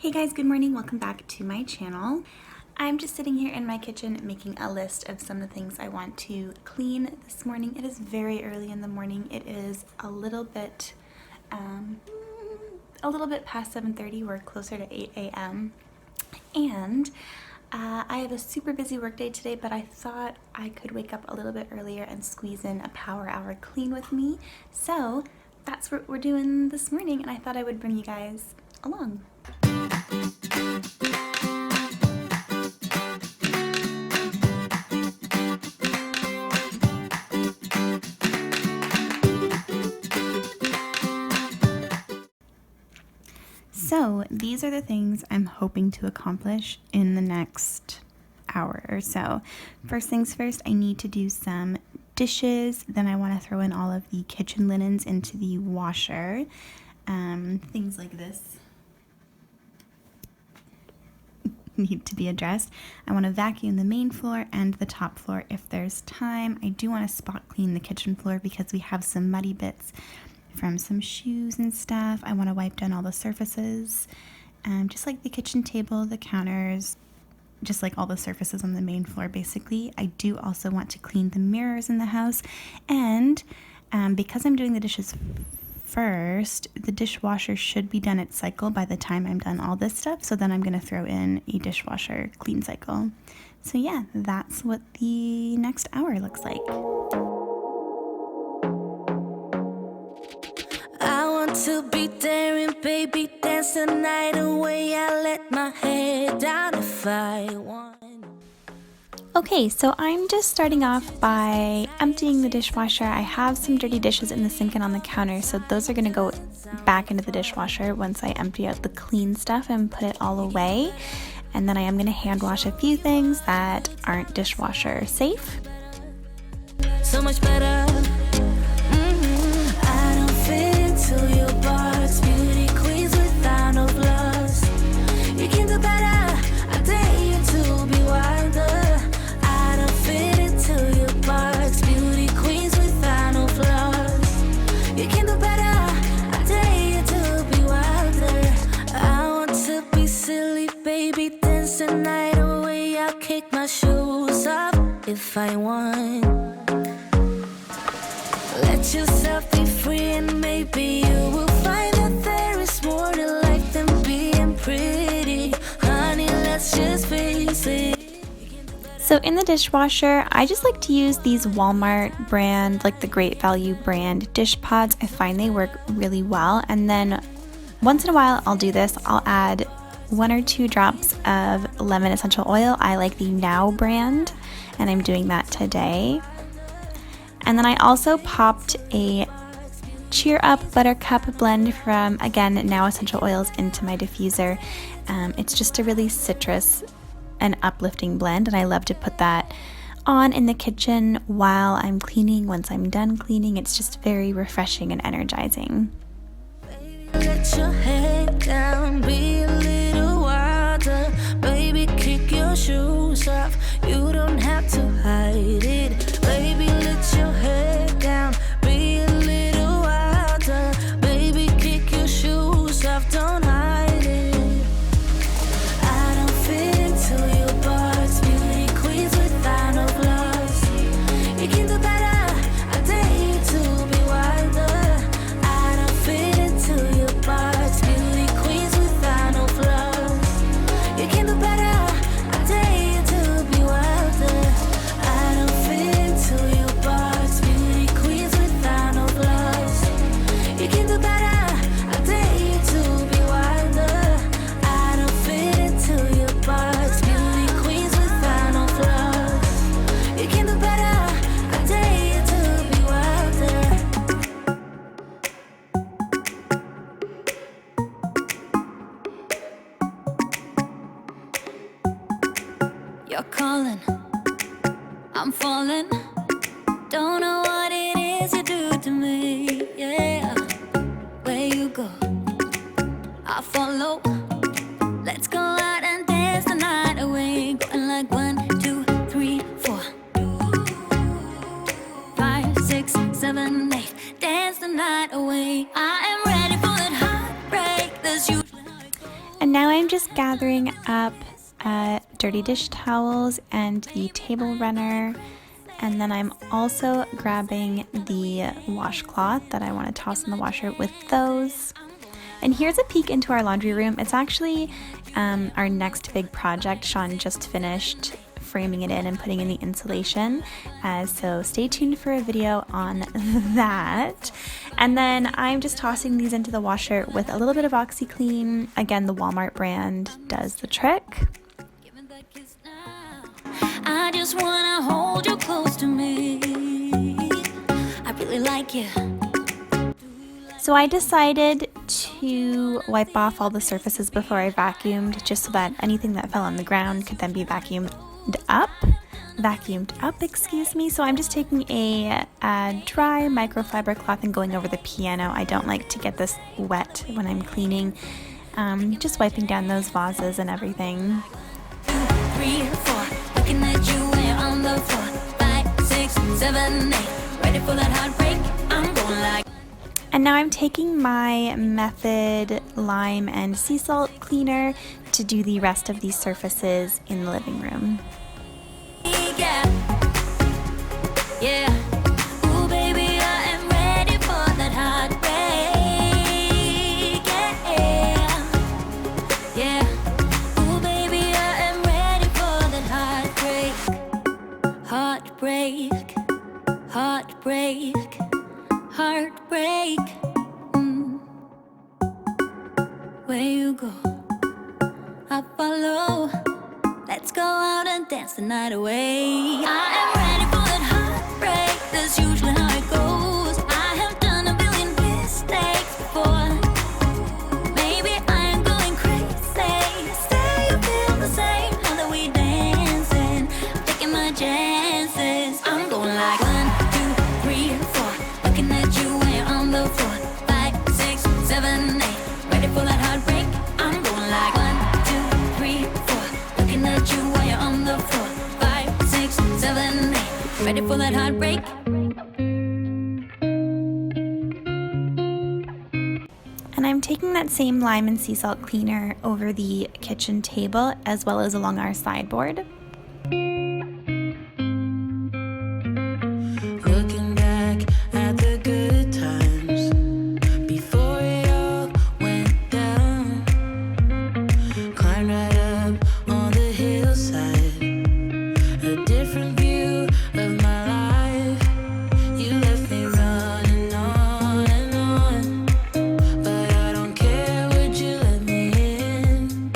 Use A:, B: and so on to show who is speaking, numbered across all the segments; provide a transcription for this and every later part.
A: Hey guys, good morning. Welcome back to my channel. I'm just sitting here in my kitchen making a list of some of the things I want to clean this morning. It is very early in the morning. It is a little bit past 7:30. We're closer to 8 a.m. And I have a super busy workday today, but I thought I could wake up a little bit earlier and squeeze in a power hour clean with me. So that's what we're doing this morning, and I thought I would bring you guys along. So these are the things I'm hoping to accomplish in the next hour or so. First things first, I need to do some dishes. Then I want to throw in all of the kitchen linens into the washer. Things like this need to be addressed. I want to vacuum the main floor and the top floor if there's time. I do want to spot clean the kitchen floor because we have some muddy bits from some shoes and stuff. I want to wipe down all the surfaces, just like the kitchen table, the counters, just like all the surfaces on the main floor basically. I do also want to clean the mirrors in the house, and because I'm doing the dishes first, the dishwasher should be done its cycle by the time I'm done all this stuff, so then I'm going to throw in a dishwasher clean cycle. So yeah, that's what the next hour looks like.
B: To be daring, baby, dance the night away. I let my head down if I want.
A: Okay, so I'm just starting off by emptying the dishwasher. I have some dirty dishes in the sink and on the counter, so those are going to go back into the dishwasher once I empty out the clean stuff and put it all away. And then I am going to hand wash a few things that aren't dishwasher safe.
B: So much better. I don't fit into your box. Beauty queens without no flaws. You can do better. I dare you to be wilder. I don't fit into your box. Beauty queens without no flaws. You can do better. I dare you to be wilder. I want to be silly, baby. Dance the night away. I'll kick my shoes off if I want. Let yourself be free, and maybe you will find that there is more to life than being pretty. Honey, let's just face it.
A: So in the dishwasher, I just like to use these Walmart brand, like the Great Value brand dish pods. I find they work really well. And then once in a while, I'll do this. I'll add 1 or 2 drops of lemon essential oil. I like the Now brand, and I'm doing that today. And then I also popped a Cheer Up Buttercup blend from, again, Now Essential Oils into my diffuser. It's just a really citrus and uplifting blend, and I love to put that on in the kitchen while I'm cleaning. Once I'm done cleaning, it's just very refreshing and energizing.
B: Let your head down, be a little wilder. Baby, kick your shoes off. You don't have to hide it. Baby, let your head down, be a little wilder. Baby, kick your shoes off, don't hide it. I don't fit into your box. Beauty queens without no flaws. You can do better. I dare you to be wilder. I don't fit into your box. Beauty queens without no flaws. You can do better. I dare you to be wilder. I don't fit into your box. Beauty queens without no flaws. You can do better. I dare you to be wilder. I don't fit into your box. Beauty queens without no flaws. You can do better. I dare you to be wilder. You're calling, I'm falling. Don't know what it is you do to me, yeah. Where you go, I follow. Let's go out and dance the night away. Going like 1, 2, 3, 4, 5, 6, 7, 8. Dance the night away. I am ready for that heartbreak. That's usually how it goes.
A: And now now I'm just gathering up dirty dish towels and the table runner, and then I'm also grabbing the washcloth that I want to toss in the washer with those. And here's a peek into our laundry room. It's actually our next big project. Shawn just finished framing it in and putting in the insulation, so stay tuned for a video on that. And then I'm just tossing these into the washer with a little bit of OxyClean. Again, the Walmart brand does the trick.
B: I just wanna hold you close to me. I really like you.
A: So I decided to wipe off all the surfaces before I vacuumed, just so that anything that fell on the ground could then be vacuumed up, excuse me. So I'm just taking a dry microfiber cloth and going over the piano. I don't like to get this wet when I'm cleaning. Just wiping down those vases and everything.
B: 2, 3, 4, looking at you when you're on the floor. 5, 6, 7, 8, ready for that heartbreak. I'm going like.
A: And now I'm taking my Method lime and sea salt cleaner to do the rest of these surfaces in the living room.
B: Yeah, yeah. Ooh, baby, I am ready for that heartbreak. Yeah, yeah. Ooh, baby, I am ready for that heartbreak. Heartbreak, heartbreak, heartbreak. Where you go, I follow. Let's go out and dance the night away. I am ready for that heartbreak. That's usually how it goes. I have done a billion mistakes before. Maybe I am going crazy. Say you feel the same now that we dancing. I'm taking my chances. I'm going like 1, 2, 3, 4. Looking at you when you're on the floor. 5, 6, 7, 8. Ready for that heartbreak. I'm going like 1, 2, 3, 4. Looking at you while you're on the floor. 5, 6, 7, 8. Ready for that heartbreak.
A: And I'm taking that same lime and sea salt cleaner over the kitchen table as well as along our sideboard.
B: Looking back at the good times before it all went down. Climbed right up on the hillside. A different view of my life. You left me running on and on, but I don't care, would you let me in?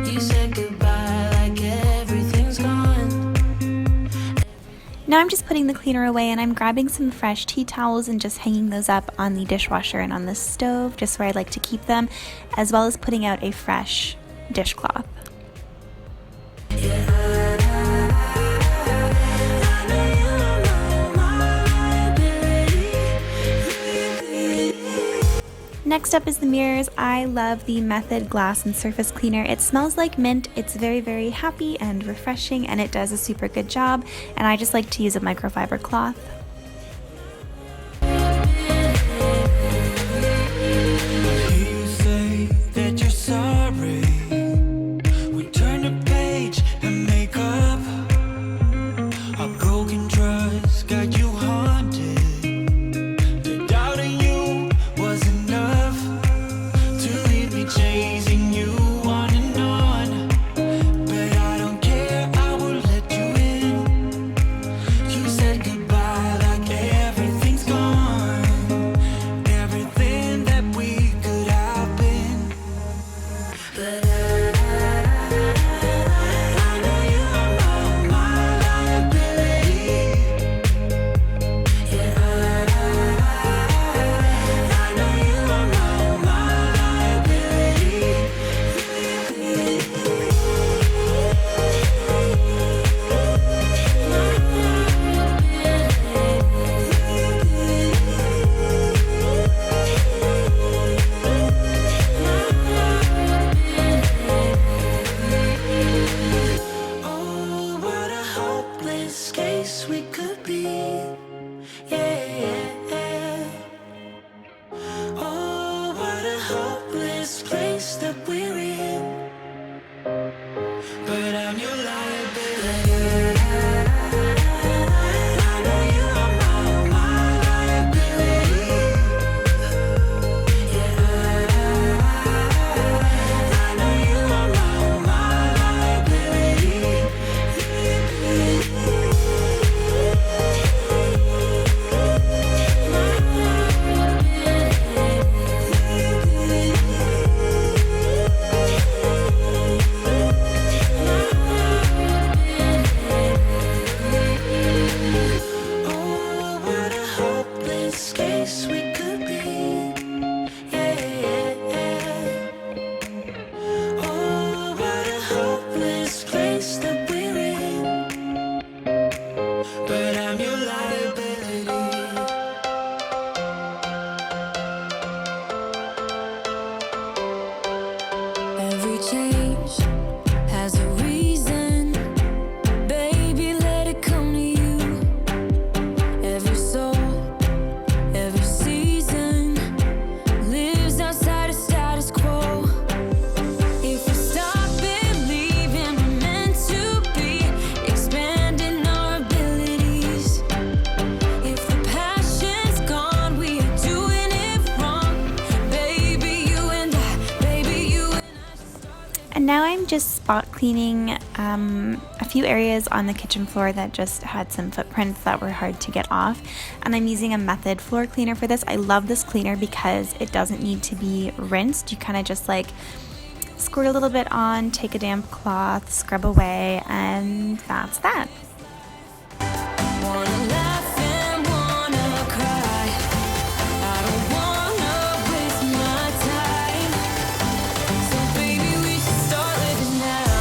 B: You said goodbye like everything's gone.
A: Now I'm just putting the cleaner away, and I'm grabbing some fresh tea towels and just hanging those up on the dishwasher and on the stove, just where I like to keep them, as well as putting out a fresh dishcloth. Next up is the mirrors. I love the Method glass and surface cleaner. It smells like mint. It's very, very happy and refreshing, and it does a super good job. And I just like to use a microfiber cloth.
C: You say that you're sorry. We turn the page and make up. A broken trust got you haunted. The doubt in you was enough to leave me chasing you on and on. But I don't care, I will let you in. You said goodbye like everything's gone. Everything that we could have been. But I know you are my liability. Yeah, I know you are my liability. hopeless place that we're in, but I'm your liability.
B: Every change has a reason, baby, let it come to you. Every soul, every season lives outside of status quo. If we stop believing we're meant to be, expanding our abilities. If the passion's gone, we are doing it wrong. Baby, you and I, baby, you and I.
A: And now I'm just spot cleaning a few areas on the kitchen floor that just had some footprints that were hard to get off. And I'm using a Method floor cleaner for this. I love this cleaner because it doesn't need to be rinsed. You kind of just like squirt a little bit on, take a damp cloth, scrub away, and that's that.
B: Wanna laugh and wanna cry. I don't wanna waste my time. So baby, we should start living now.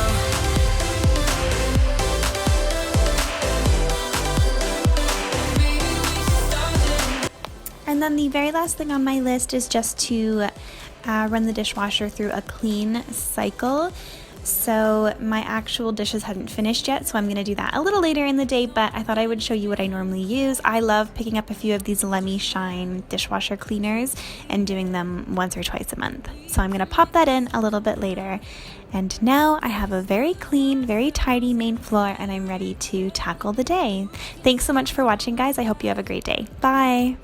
B: Baby, we should start living.
A: And then the very last thing on my list is just to run the dishwasher through a clean cycle. So my actual dishes hadn't finished yet, so I'm going to do that a little later in the day, but I thought I would show you what I normally use. I love picking up a few of these Let Me Shine dishwasher cleaners and doing them once or twice a month. So I'm going to pop that in a little bit later. And now I have a very clean, very tidy main floor, and I'm ready to tackle the day. Thanks so much for watching, guys. I hope you have a great day. Bye!